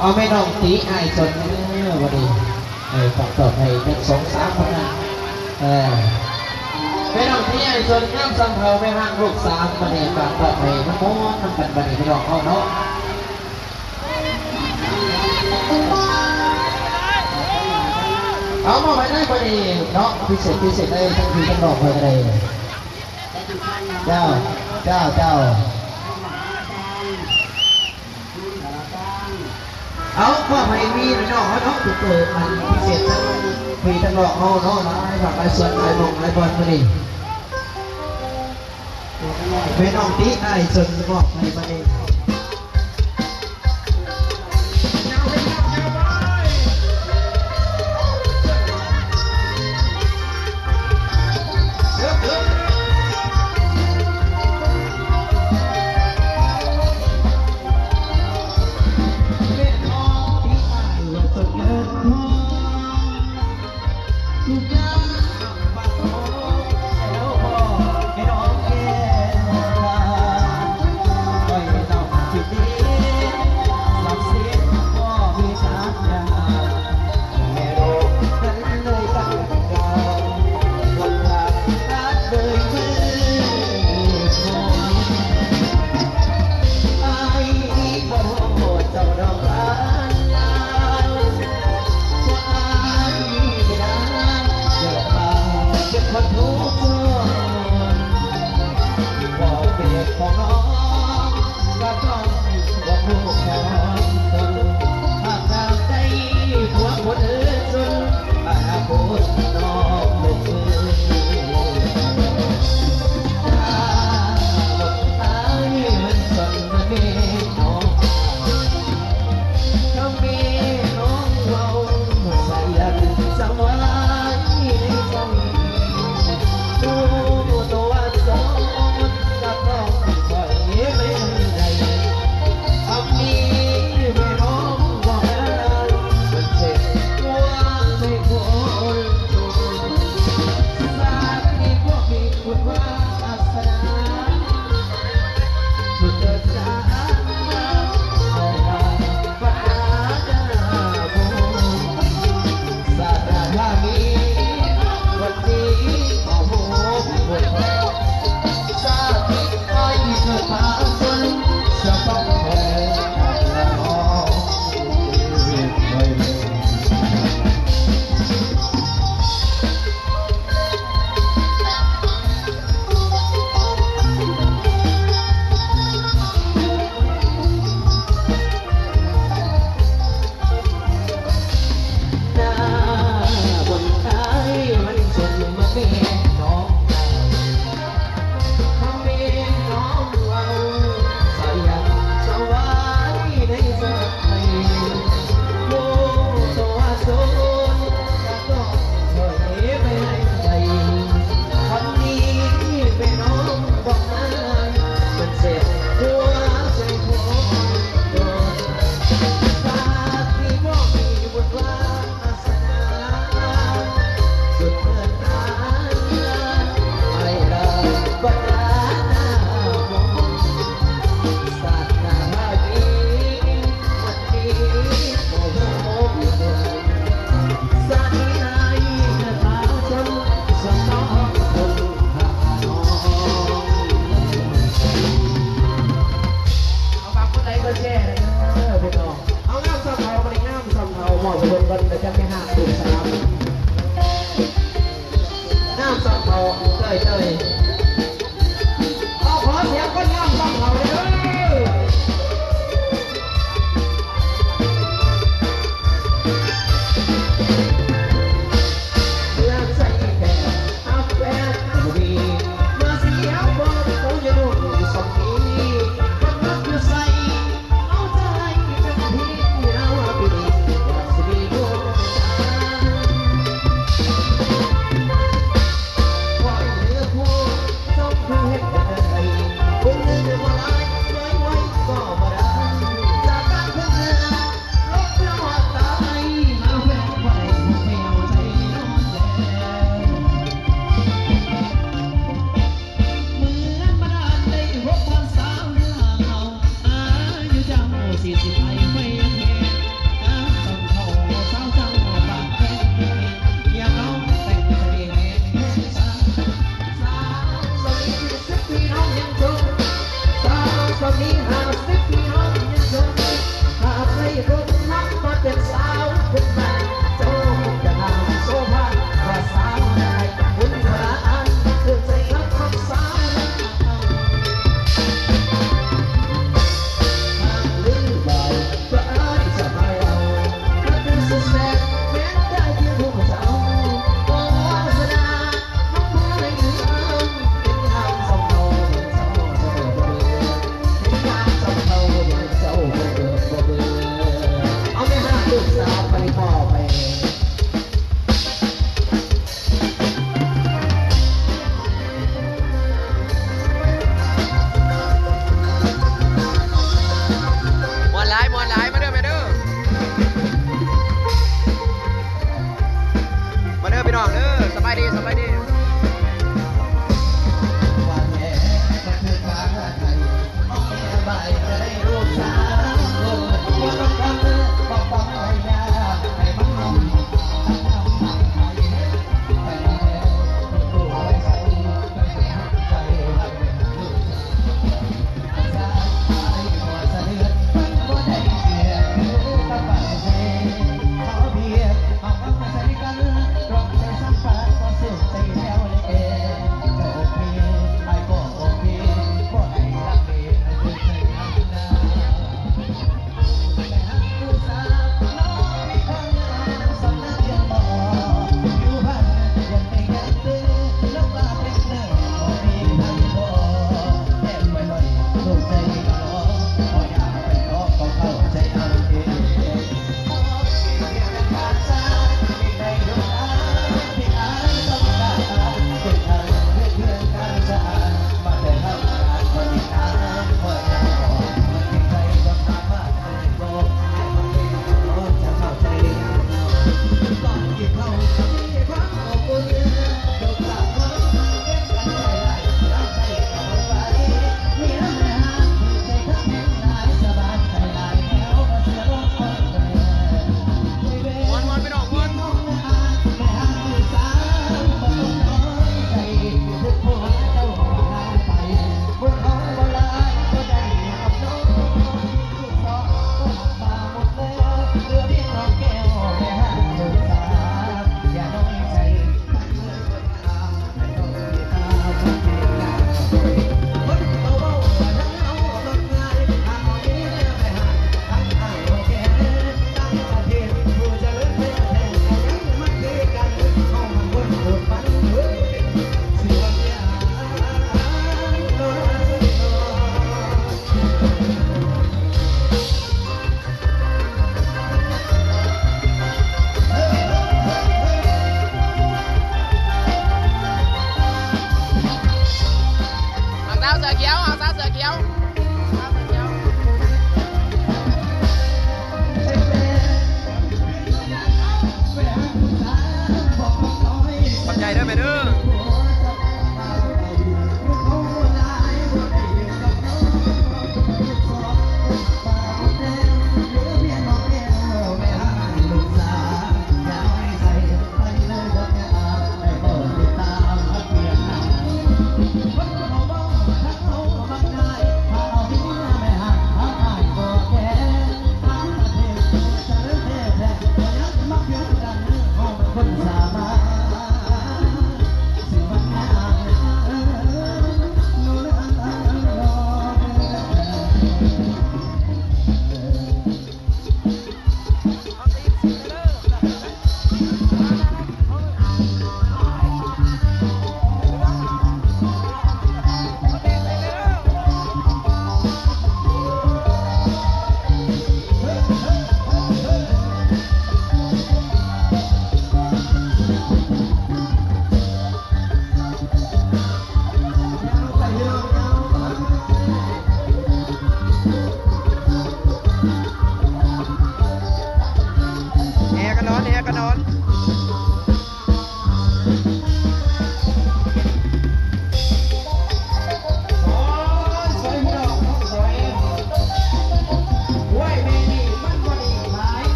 เอาไม่น้องตีไอ้จนวันนี้ฝากต่อให้เป็น2-3คนนะไม่น้องตีไอ้จนน้ำสังเผาไม่ห่างลูก3วันนี้ฝากต่อให้น้ำมนน้ำกันวันนี้พี่น้องเขาเนาะเอามาไปได้พอดีเนาะพิเศษได้ทั้งทีทั้งดอกเลยอะไรเจ้าเอาก็ไปมีเนาะเนาะถูกเปิดมันพิเศษทั้งทีทั้งดอกเขาเนาะนะไอ้ผักไอ้ส่วนไอ้บงไอ้บอลพอดีเป็นน้องตีไอ้ส่วนบอกไอ้พอดี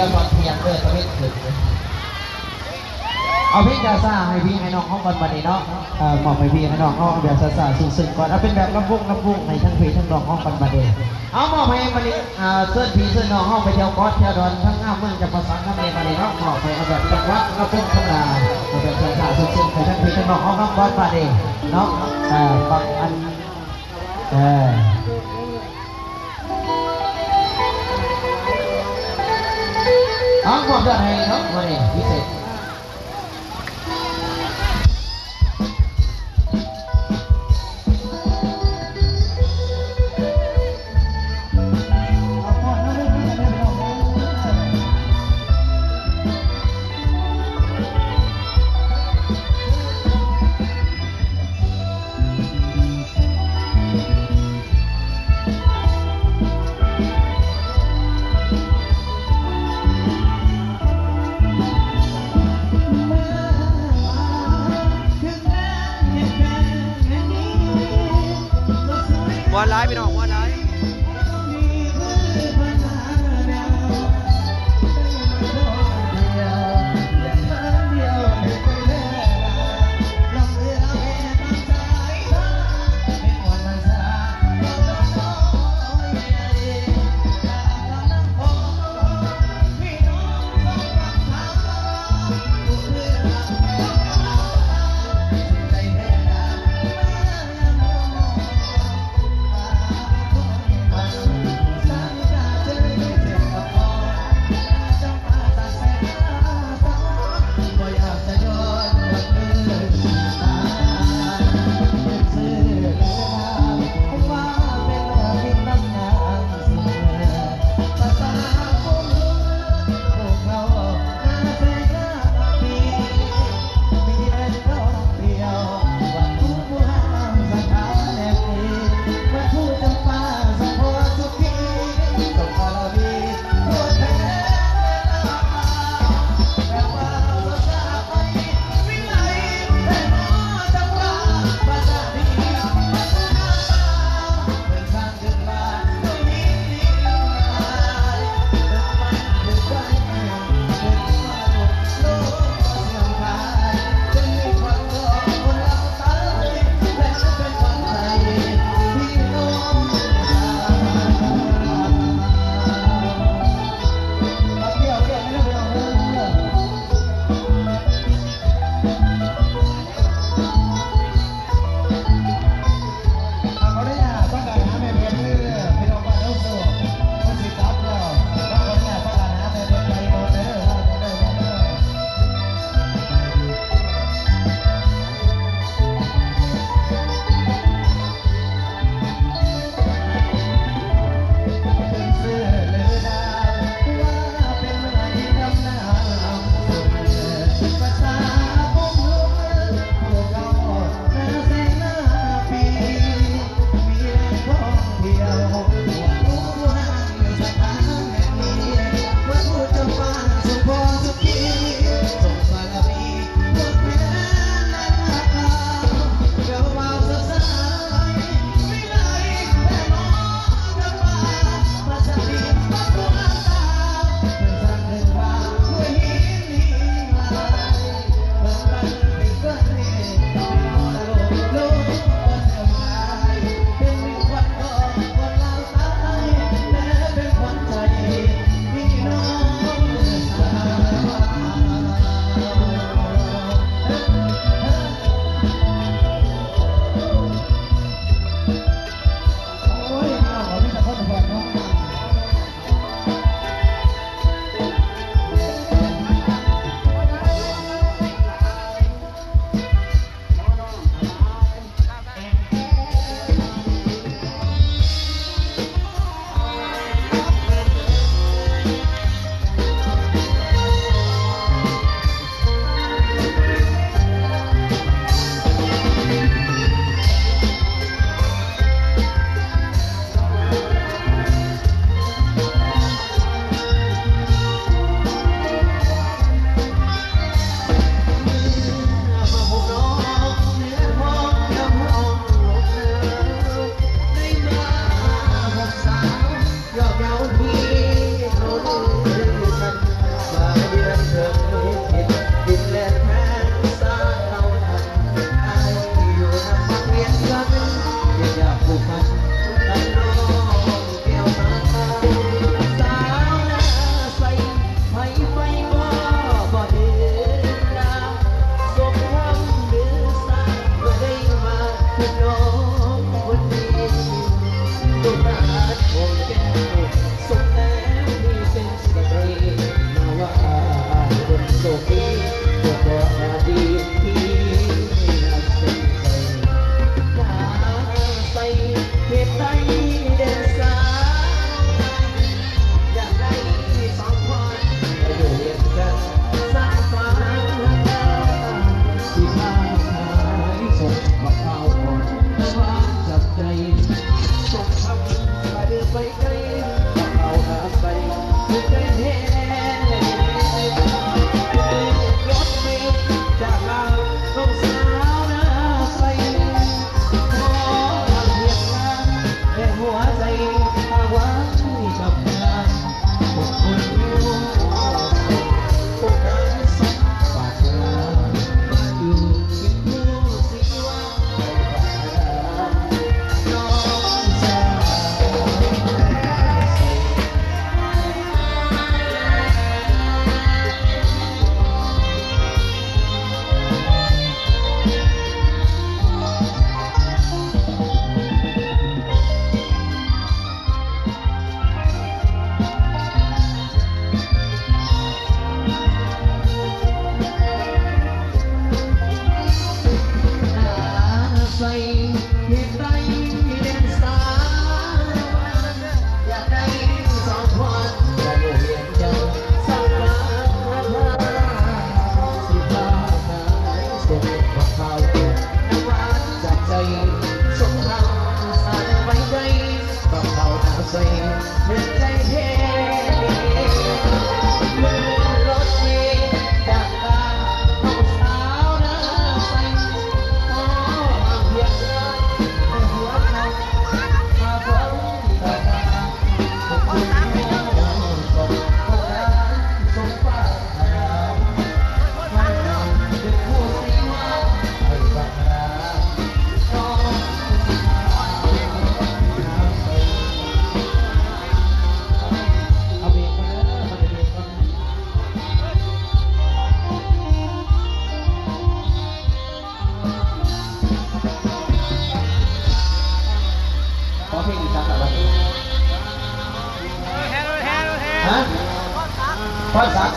แล้วตอนเที่ยงเลิกก็ไม่ถึงเอาพี่จะซ่าให้พี่ให้น้องห้องก่อนวันนี้เนาะมอบให้พี่ให้น้องห้องแบบซ่าซึ้งๆก่อนเอาเป็นแบบลำบุ้งในทั้งพี่ทั้งน้องห้องกันวันนี้เอามอบให้วันนี้เสื้อพี่เสื้อน้องห้องไปเที่ยวก๊อตเที่ยวดอนทั้งห้าเมืองจะประสานกันในวันนี้เนาะมอบให้เอาแบบจังหวัดลำบุ้งธรรมดาเอาแบบซ่าซึ้งๆให้ทั้งพี่ทั้งน้องห้องก๊อตวันนี้เนาะบางอันเอามอบยอดให้เนาะวันนี้พิเศษวันร้ายพี่น้องวันร้าย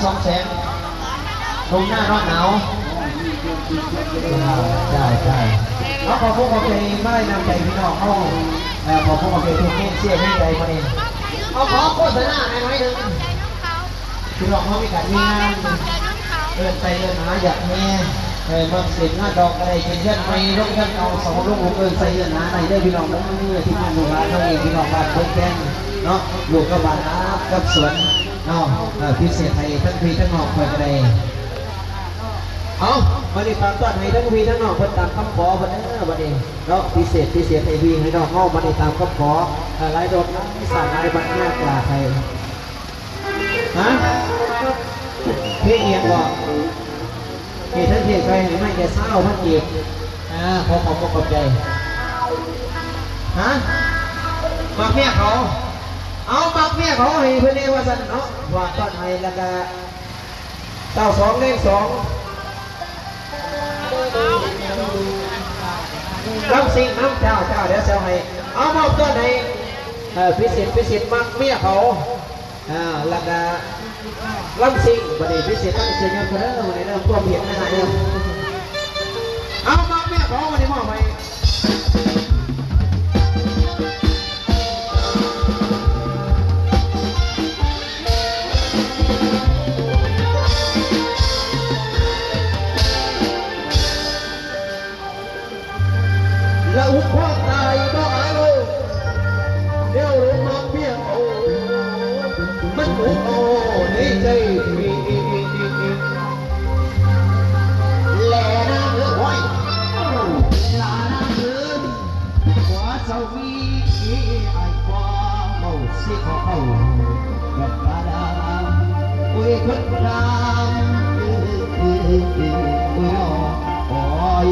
200,000ตรงหน้านอนหนาวใช่เอาขอพวกเราใจไม่ได้นำใจพี่น้องเขาขอพวกเราใจทุกเงี้ยเสียให้ใจมาเองเอาขอโฆษณาให้หน่อยหนึ่งพี่น้องเขามีการมีงานเดินไปเดินหาอยากแม่บางสิ่งหน้าดอกอะไรเช่นเช่นไปร่มกันเอาสองลูกเอิญใส่เดินหาในได้พี่น้องนั้นที่งานดูร้านเขาเองพี่น้องบ้านเพิ่งแกงเนาะอยู่กับบ้านน้ำกับสวนเนาะพิเศษไทยทั้งพี่ทั้งนอกเพื่อนกันเลยเอาวันนี้ฝากต้อนให้ทั้งพี่ทั้งนอกเพื่อนตามคำขอวันนี้วันนี้เนาะพิเศษไทยพี่ให้น้องเข้ามาในตามคำขอลายดอกนั้นสารลายบัตรหน้ากลาไทยฮะเพียงเอียงก่อนเหตุท่านเทียงใครไม่แกเศร้ามันอีกขอขอบใจฮะมักเมียเขาเอามักเมียเขาให้เพื่อนเรียกว่าสันเนาะว่าต้อนให้แล้วก็92เลข2น้ำสิ่งน้ำเจ้าเดี๋ยวเจ้าให้เอามอบต้นให้พิเศษมักเมียเขาแล้วก็ลำสิ่งวันนี้พิเศษตั้งเสียงเงินคนนั้นวันนี้เริ่มร่วมเห็นนะฮะเอามักเมียเขาวันนี้มอบให้แล้วหุบความตายก็หาโลกเดี๋ยวลงมาเพียงโอ้มันโอ้ในใจแหล่น้ำเลือดห้อยลาน้ำเลือดหัวเสาวีไอ้ความเมาสิเขาแบบกระดาษโอ้ยคนกระดาษโอ้ยโอ้ย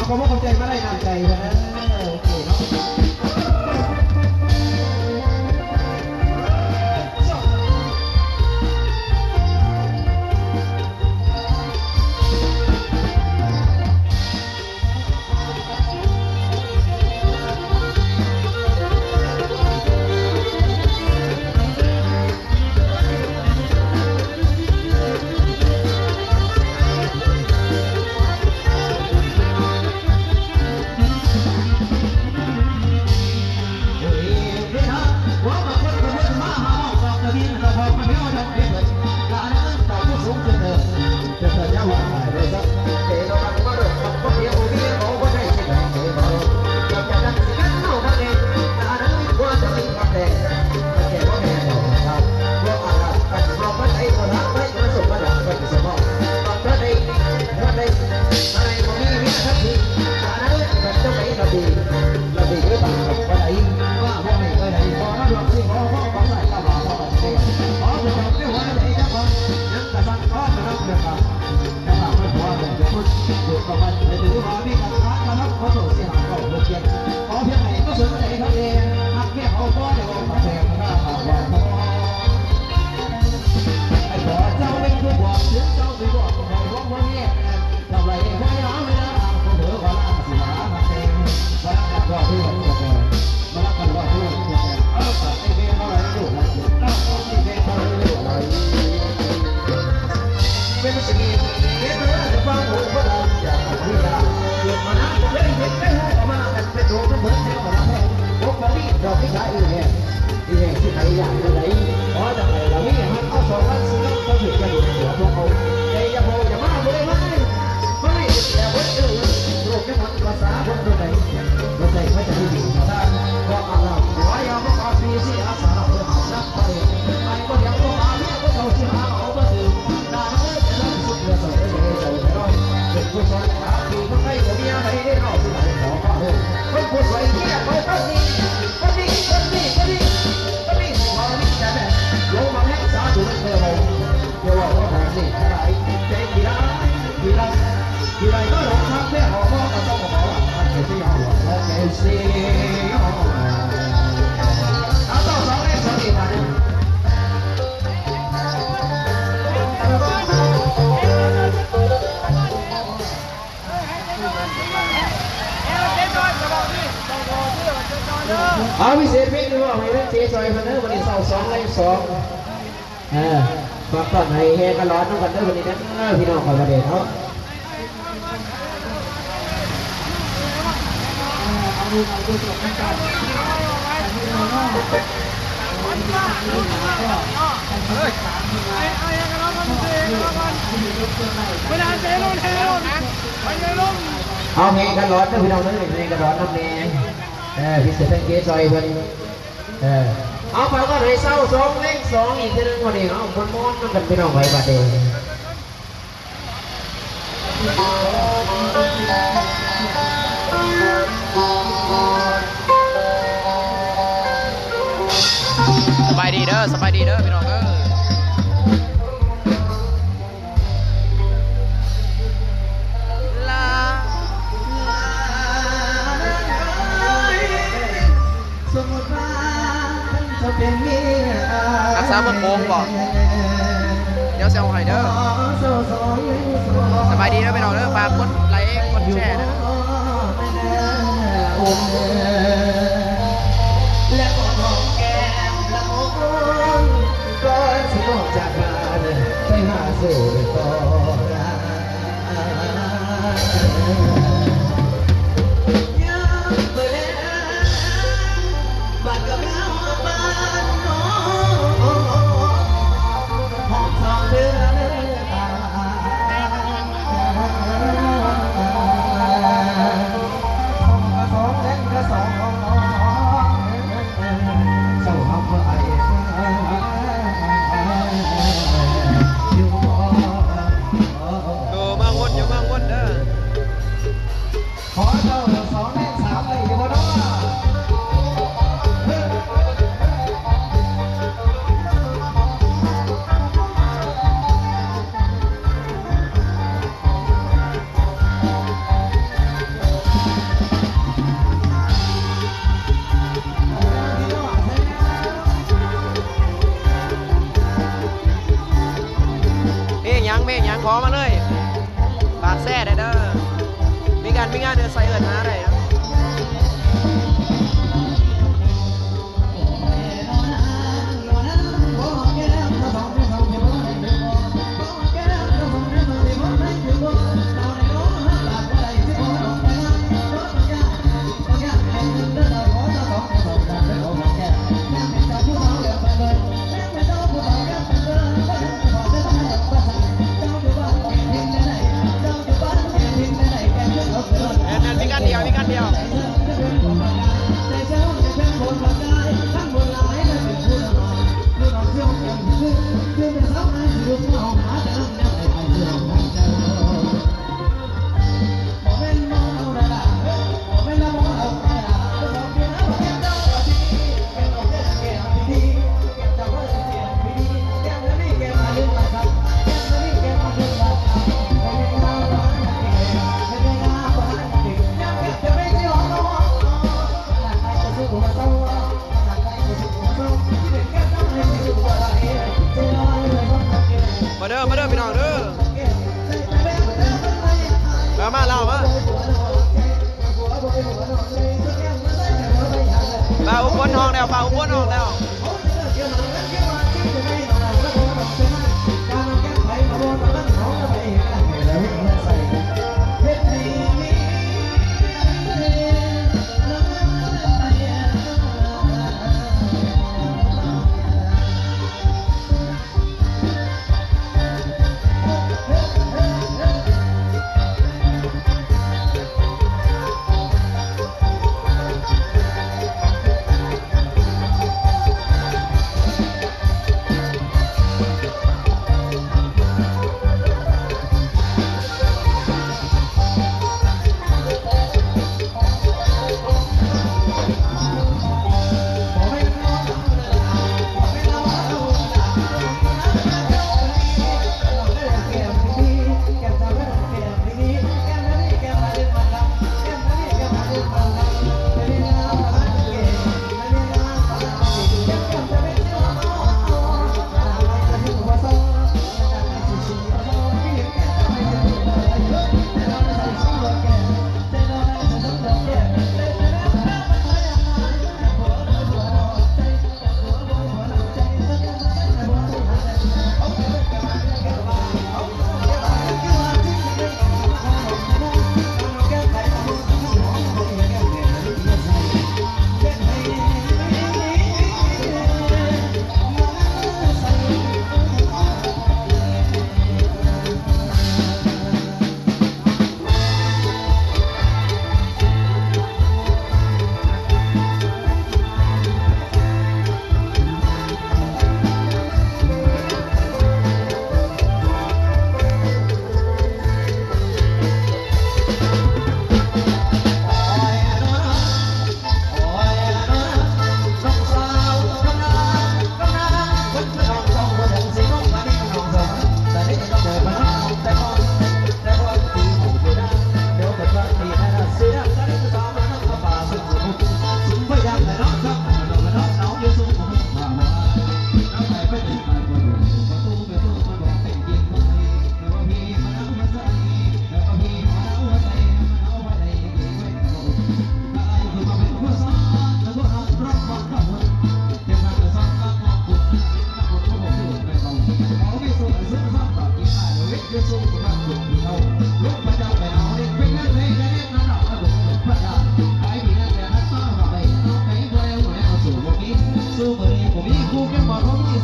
ขอบคุณใจไม่ได้นำใจนะโอเคเนาะเอาพิเศษ ซอยพันเนอร์วันนี้เสา2 ไร่ 2มาก่อนให้เฮกันร้อนต้องกันเด้อวันนี้นะพี่น้องขอประเดี๋ยวเขาเอาเพลงกันร้อนนะพี่น้องนึกเพลงกันร้อนน้ำเนยพิเศษทั้งเกซอยเพิ่นเอาไปก็เลยเศร้า2 เลข 2อีกทีนึงวันนี้เอาคนม้อนมันกันพี่น้องไว้บัดเดียวสบายดีเด้อสบายดีเด้อพี่น้องเด้อลารักษาเมืองโมงบ่เดี๋ยวเซลไฮเด้อสบายดีเด้อพี่น้องเด้อฝากกดไลค์กดแชร์นะ และก็หอมแก้มละมุนก่อนสิออกจากบ้านไปหาสู่ต่อรักยามเมื่อบ้านกับเราบ้านน้องหอมสองเดือนตา2 เล่นก็2เจ้าทำอะไรอยู่บ่อยู่เมืองวนอยู่เมืองวนเด้อ ขอเจ้า2 เลข 3เลยอยู่บ่เนาะเมฆยังขอมาเลยปากแซ่ได้เด้อมีงานเดือใส่เอิญหาได้นะมีการเดียวมาเด้อพี่น้องเด้อมาเล่ามาป่าอุบลห้องแล้วป่าอุบลห้องแล้ว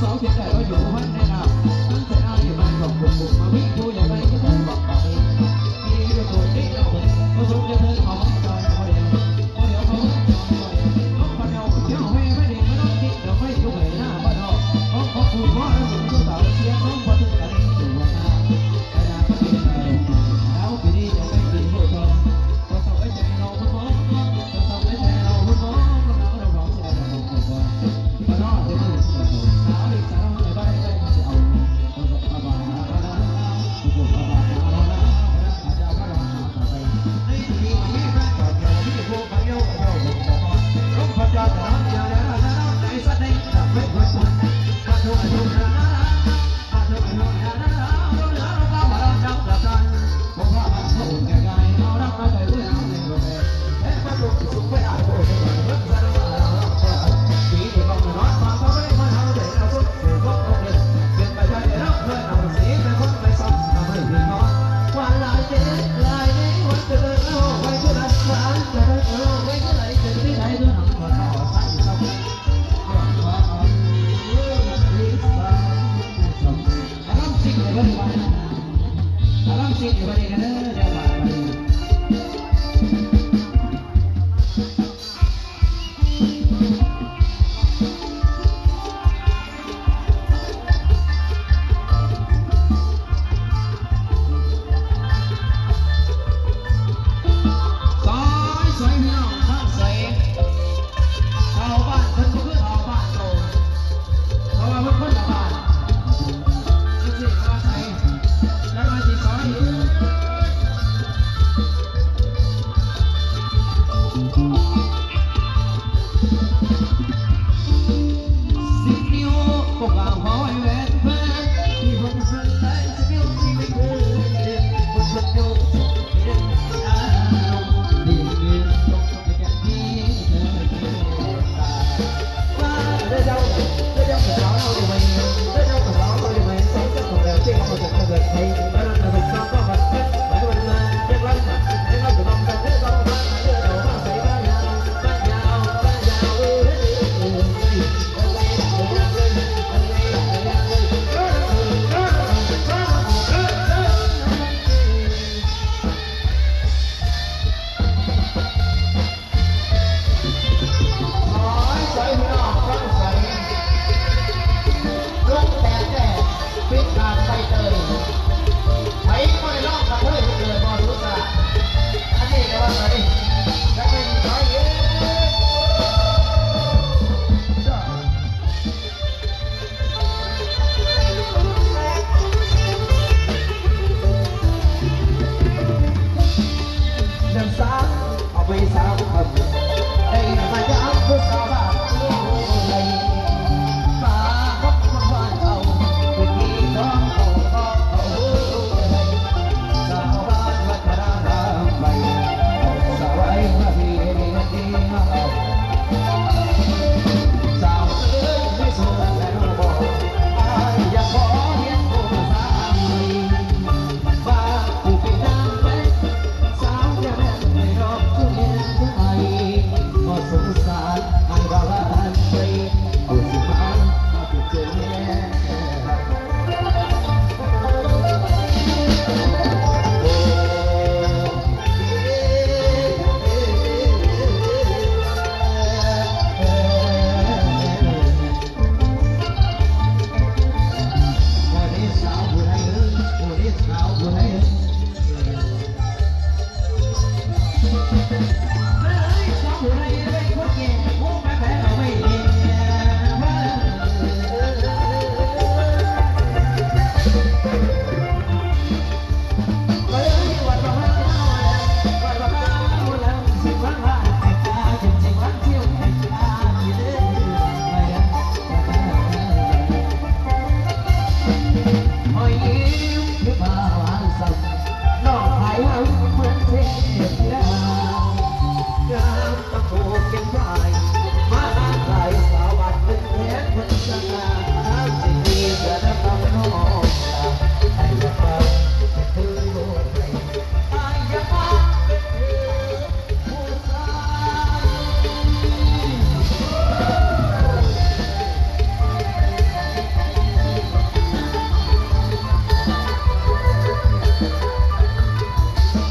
สองเสียงแต่เราอยู่พันในน้ำตั้งแต่อาอยู่บ้านบอกบุกมาวิ่งดูอย่างไรก็ต้องบอกไปที่ก็ตัวนี้เราเห็นก็สุดจะเธอเขาจอยเขาเดียวเขาเดียวเขาน้องคนเดียวเที่ยวไม่ได้ไม่ต้องคิดเดี๋ยวไม่ยุ่งเลยหน้าบ้านเราเขาพูดว่าเราสูงตัวต่อเสียงน้องพอถึงกันเองสู่วันหน้าขนาดก็เป็นไปแล้วปีนี้จะไม่เป็นผู้ชมก็ต้องไว้ใจเราคุณหมอก็ต้องไว้ใจเราคุณหมอเราร้องเสียงเราบอกว่าก็รอดจะไม่เสียสาวอีกสาวในบ้านได้จะเอาตัวกับบ้านตัวกับบ้านอาจจะเอาไปต่อไปในที่นี้มันไม่ได้ต่อเกี่ยวกับที่พวกเขาเยอะเราต้องพยายามแต่ละอย่างละในสัตว์ในแบบไม่ควรมาดูอายุนะมาดูอายุนะเราเหลือเราก็มาเราจับจับกันผมว่ามันเขาอุ่นใจเรารักมาใจด้วยเราในโลกนี้เอ๊ะมาดูสุขไม่อาจโอ้ยรักษาเราปีนี้ก็มาน้อยมาเขาไม่มาเราเด็กเราสุดถูกก็ต้องเรียนเป็นไปได้เราเพื่อนเราสีเป็นคนไม่ซ้ำเราไม่ดีน้อยวันลายเจ็ดลายนี้วันเกิดเราไว้เพื่อรักษาจะได้เราไว้เมื่อไหร่จะที่ไหนด้วยน้ำมันเราใส่ซ้ำAlam sih ya bani bani, alam sih ya bani kan dia bani. เ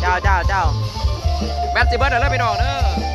เจ้าแบตสิเบิร์ดเด้อพี่น้องเด้อ